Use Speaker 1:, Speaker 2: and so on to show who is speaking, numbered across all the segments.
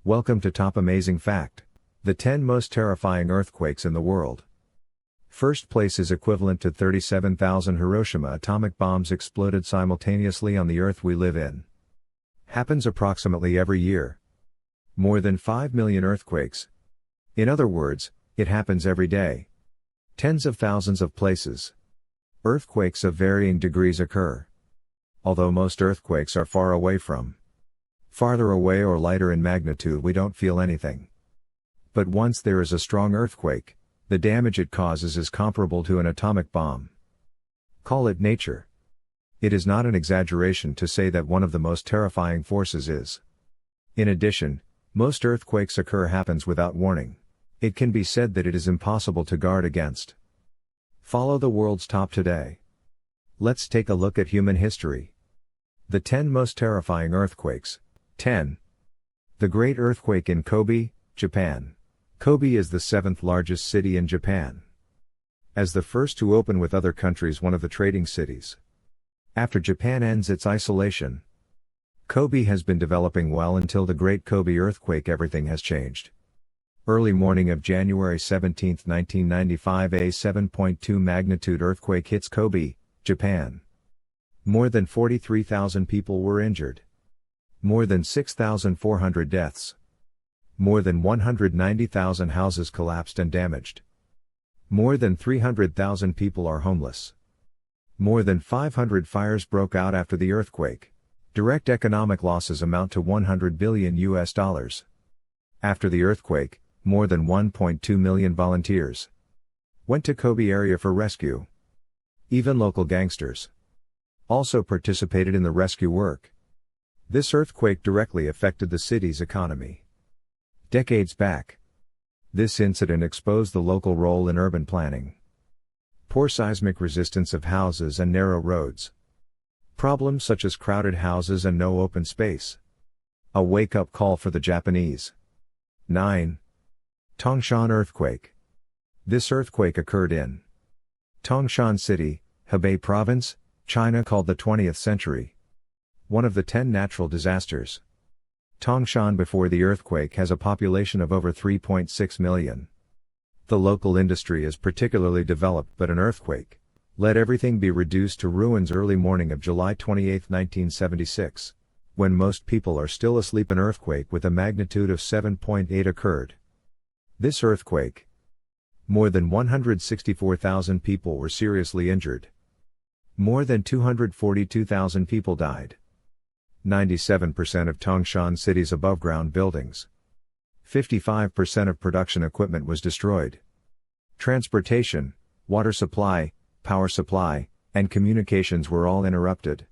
Speaker 1: Welcome to Top Amazing Fact. The 10 most terrifying earthquakes in the world. First place is equivalent to 37,000 Hiroshima atomic bombs exploded simultaneously on the Earth we live in. Happens approximately every year. More than 5 million earthquakes. In other words, it happens every day. Tens of thousands of places. Earthquakes of varying degrees occur. Although most earthquakes are farther away or lighter in magnitude, we don't feel anything. But once there is a strong earthquake, the damage it causes is comparable to an atomic bomb. Call it nature. It is not an exaggeration to say that one of the most terrifying forces is. In addition, most earthquakes happens without warning. It can be said that it is impossible to guard against. Follow the world's top today. Let's take a look at human history. The 10 most terrifying earthquakes. 10. The Great Earthquake in Kobe, Japan. Kobe is the 7th largest city in Japan. As the first to open with other countries, one of the trading cities. After Japan ends its isolation, Kobe has been developing well until the Great Kobe earthquake. Everything has changed. Early morning of January 17, 1995, a 7.2 magnitude earthquake hits Kobe, Japan. More than 43,000 people were injured. More than 6,400 deaths. More than 190,000 houses collapsed and damaged. More than 300,000 people are homeless. More than 500 fires broke out after the earthquake. Direct economic losses amount to $100 billion. After the earthquake, more than 1.2 million volunteers went to Kobe area for rescue. Even local gangsters also participated in the rescue work. This earthquake directly affected the city's economy. Decades back, this incident exposed the local role in urban planning. Poor seismic resistance of houses and narrow roads. Problems such as crowded houses and no open space. A wake-up call for the Japanese. 9. Tangshan earthquake. This earthquake occurred in Tangshan City, Hebei Province, China, called the 20th century. One of the 10 natural disasters. Tangshan before the earthquake has a population of over 3.6 million. The local industry is particularly developed, but an earthquake let everything be reduced to ruins. Early morning of July 28, 1976. When most people are still asleep, an earthquake with a magnitude of 7.8 occurred. This earthquake. More than 164,000 people were seriously injured. More than 242,000 people died. 97% of Tangshan City's above-ground buildings. 55% of production equipment was destroyed. Transportation, water supply, power supply, and communications were all interrupted.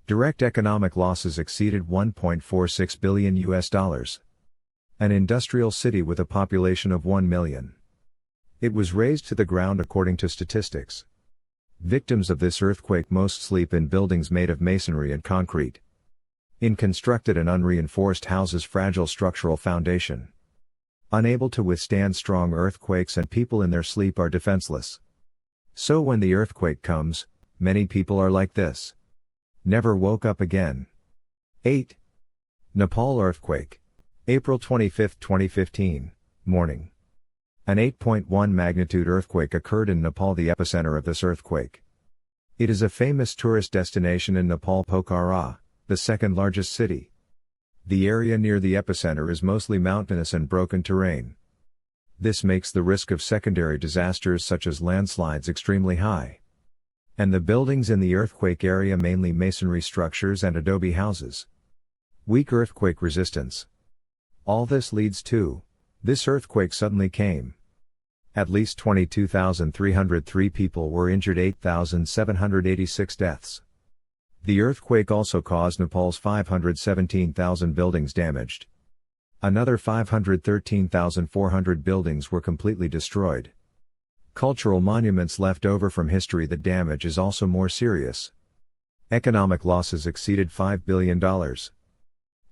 Speaker 1: Direct economic losses exceeded $1.46 billion. An industrial city with a population of 1 million. It was razed to the ground according to statistics. Victims of this earthquake most sleep in buildings made of masonry and concrete. In constructed and unreinforced houses, fragile structural foundation. Unable to withstand strong earthquakes, and people in their sleep are defenseless. So when the earthquake comes, many people are like this. Never woke up again. 8. Nepal earthquake. April 25, 2015, morning. An 8.1 magnitude earthquake occurred in Nepal, the epicenter of this earthquake. It is a famous tourist destination in Nepal, Pokhara, the second largest city. The area near the epicenter is mostly mountainous and broken terrain. This makes the risk of secondary disasters such as landslides extremely high. And the buildings in the earthquake area mainly masonry structures and adobe houses. Weak earthquake resistance. All this leads to, this earthquake suddenly came. At least 22,303 people were injured, 8,786 deaths. The earthquake also caused Nepal's 517,000 buildings damaged. Another 513,400 buildings were completely destroyed. Cultural monuments left over from history. The damage is also more serious. Economic losses exceeded $5 billion.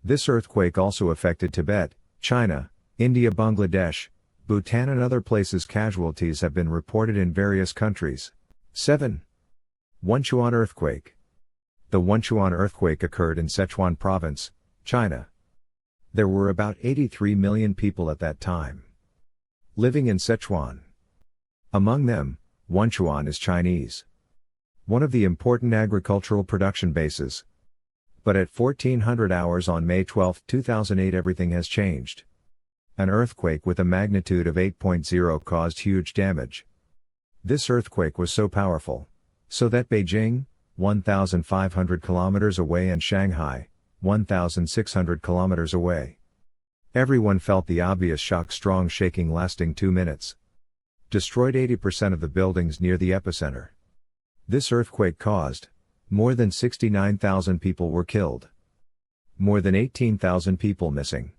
Speaker 1: This earthquake also affected Tibet, China, India, Bangladesh, Bhutan, and other places. Casualties have been reported in various countries. 7. Wenchuan earthquake. The Wenchuan earthquake occurred in Sichuan Province, China. There were about 83 million people at that time living in Sichuan. Among them, Wenchuan is Chinese. One of the important agricultural production bases. But at 1400 hours on May 12, 2008 everything has changed. An earthquake with a magnitude of 8.0 caused huge damage. This earthquake was so powerful, so that Beijing, 1,500 kilometers away, and Shanghai, 1,600 kilometers away. Everyone felt the obvious shock, strong shaking lasting 2 minutes. Destroyed 80% of the buildings near the epicenter. This earthquake caused more than 69,000 people were killed. More than 18,000 people missing.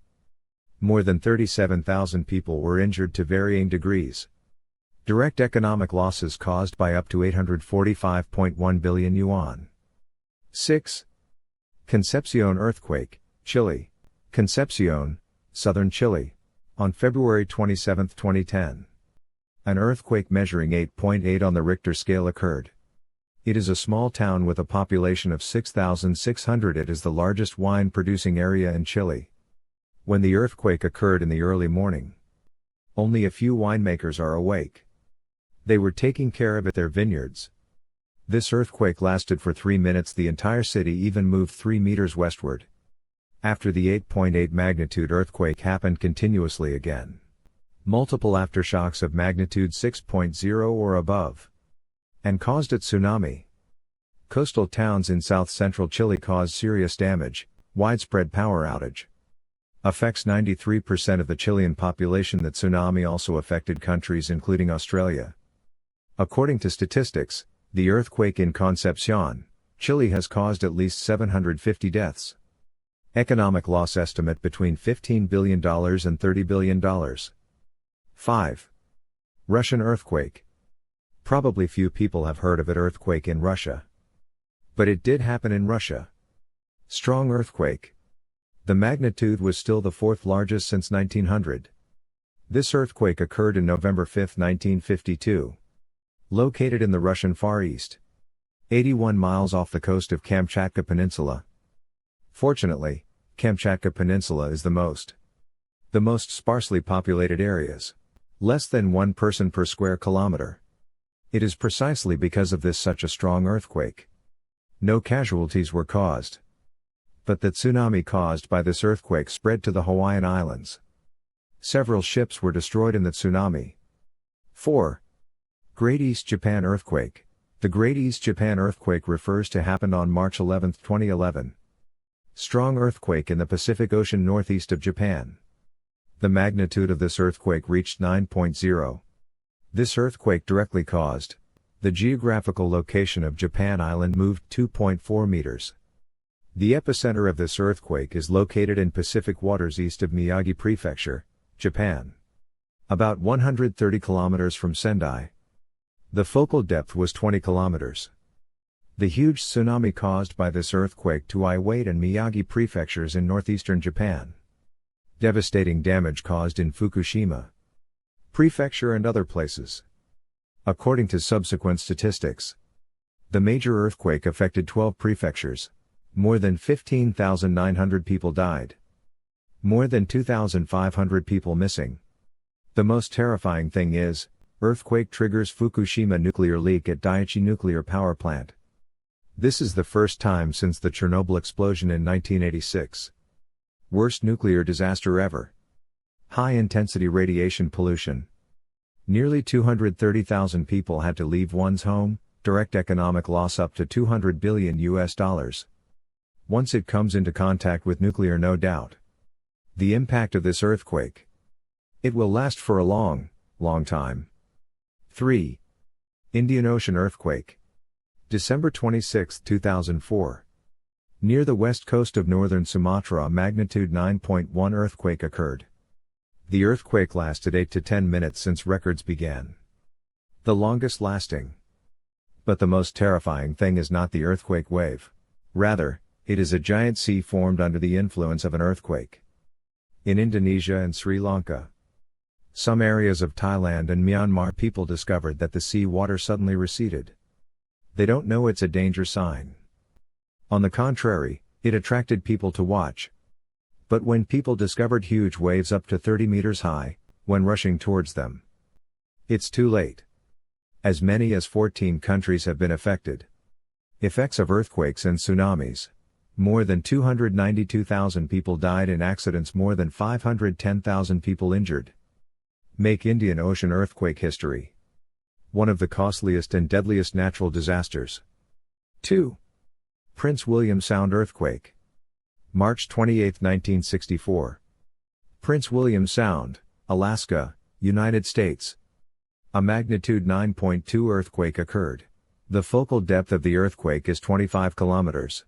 Speaker 1: More than 37,000 people were injured to varying degrees. Direct economic losses caused by up to 845.1 billion yuan. 6. Concepcion earthquake, Chile. Concepcion, southern Chile. On February 27, 2010. An earthquake measuring 8.8 on the Richter scale occurred. It is a small town with a population of 6,600. It is the largest wine-producing area in Chile. When the earthquake occurred in the early morning, only a few winemakers are awake. They were taking care of their vineyards. This earthquake lasted for 3 minutes. The entire city even moved 3 meters westward. After the 8.8 magnitude earthquake happened continuously again. Multiple aftershocks of magnitude 6.0 or above. And caused a tsunami. Coastal towns in south-central Chile caused serious damage, widespread power outage. Affects 93% of the Chilean population. The tsunami also affected countries including Australia. According to statistics, the earthquake in Concepcion, Chile has caused at least 750 deaths. Economic loss estimate between $15 billion and $30 billion. 5. Russian earthquake. Probably few people have heard of it. Earthquake in Russia. But it did happen in Russia. Strong earthquake. The magnitude was still the fourth largest since 1900. This earthquake occurred in November 5, 1952. Located in the Russian Far East. 81 miles off the coast of Kamchatka Peninsula. Fortunately, Kamchatka Peninsula is the most sparsely populated areas. Less than 1 person per square kilometer. It is precisely because of this such a strong earthquake. No casualties were caused. But the tsunami caused by this earthquake spread to the Hawaiian Islands. Several ships were destroyed in the tsunami. 4. Great East Japan earthquake. The Great East Japan earthquake refers to happened on March 11, 2011. Strong earthquake in the Pacific Ocean northeast of Japan. The magnitude of this earthquake reached 9.0. This earthquake directly caused the geographical location of Japan Island moved 2.4 meters. The epicenter of this earthquake is located in Pacific waters east of Miyagi Prefecture, Japan. About 130 kilometers from Sendai. The focal depth was 20 kilometers. The huge tsunami caused by this earthquake to Iwate and Miyagi prefectures in northeastern Japan. Devastating damage caused in Fukushima Prefecture and other places. According to subsequent statistics, the major earthquake affected 12 prefectures. More than 15,900 people died. More than 2,500 people missing. The most terrifying thing is, earthquake triggers Fukushima nuclear leak at Daiichi nuclear power plant. This is the first time since the Chernobyl explosion in 1986. Worst nuclear disaster ever. High-intensity radiation pollution. Nearly 230,000 people had to leave one's home, direct economic loss up to $200 billion US. Once it comes into contact with nuclear, no doubt. The impact of this earthquake. It will last for a long time. 3. Indian Ocean earthquake. December 26, 2004. Near the west coast of northern Sumatra, a magnitude 9.1 earthquake occurred. The earthquake lasted 8 to 10 minutes since records began. The longest lasting. But the most terrifying thing is not the earthquake wave. Rather, it is a giant sea formed under the influence of an earthquake. In Indonesia and Sri Lanka. Some areas of Thailand and Myanmar, people discovered that the sea water suddenly receded. They don't know it's a danger sign. On the contrary, it attracted people to watch. But when people discovered huge waves up to 30 meters high, when rushing towards them, it's too late. As many as 14 countries have been affected. Effects of earthquakes and tsunamis. More than 292,000 people died in accidents, more than 510,000 people injured. Make Indian Ocean earthquake history. One of the costliest and deadliest natural disasters. 2. Prince William Sound earthquake. March 28, 1964. Prince William Sound, Alaska, United States. A magnitude 9.2 earthquake occurred. The focal depth of the earthquake is 25 kilometers.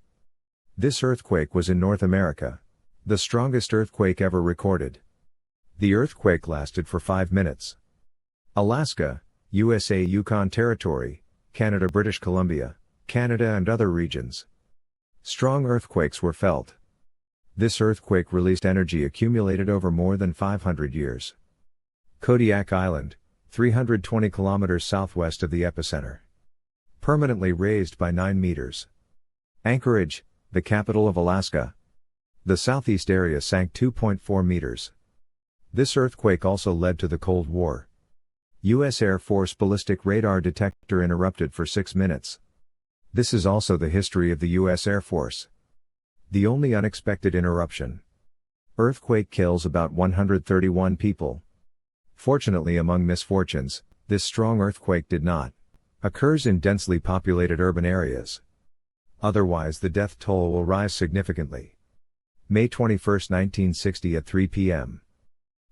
Speaker 1: This earthquake was in North America. The strongest earthquake ever recorded. The earthquake lasted for 5 minutes. Alaska, USA, Yukon Territory, Canada, British Columbia, Canada and other regions. Strong earthquakes were felt. This earthquake released energy accumulated over more than 500 years. Kodiak Island, 320 kilometers southwest of the epicenter. Permanently raised by 9 meters. Anchorage, the capital of Alaska. The southeast area sank 2.4 meters. This earthquake also led to the Cold War. U.S. Air Force ballistic radar detector interrupted for 6 minutes. This is also the history of the U.S. Air Force. The only unexpected interruption. Earthquake kills about 131 people. Fortunately, among misfortunes, this strong earthquake did not. Occurs in densely populated urban areas. Otherwise the death toll will rise significantly. May 21, 1960 at 3 p.m.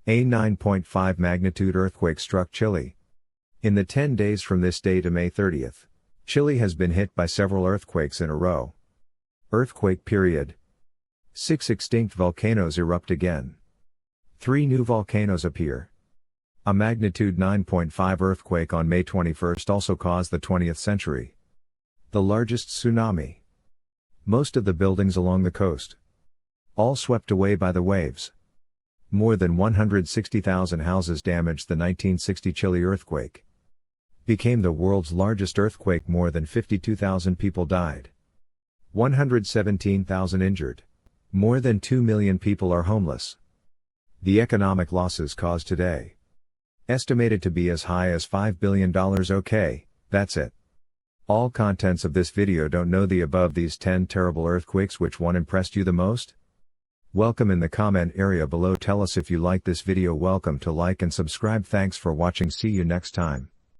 Speaker 1: A 9.5 magnitude earthquake struck Chile. In the 10 days from this day to May 30th, Chile has been hit by several earthquakes in a row. Earthquake period. 6 extinct volcanoes erupt again. 3 new volcanoes appear. A magnitude 9.5 earthquake on May 21 also caused the 20th century. The largest tsunami. Most of the buildings along the coast. All swept away by the waves. More than 160,000 houses damaged. The 1960 Chile earthquake became the world's largest earthquake. More than 52,000 people died. 117,000 injured. More than 2 million people are homeless. The economic losses caused today. Estimated to be as high as $5 billion. Okay, that's it. All contents of this video. Don't know the above these 10 terrible earthquakes. Which one impressed you the most? Welcome in the comment area below. Tell us if you like this video. Welcome to like and subscribe. Thanks for watching. See you next time.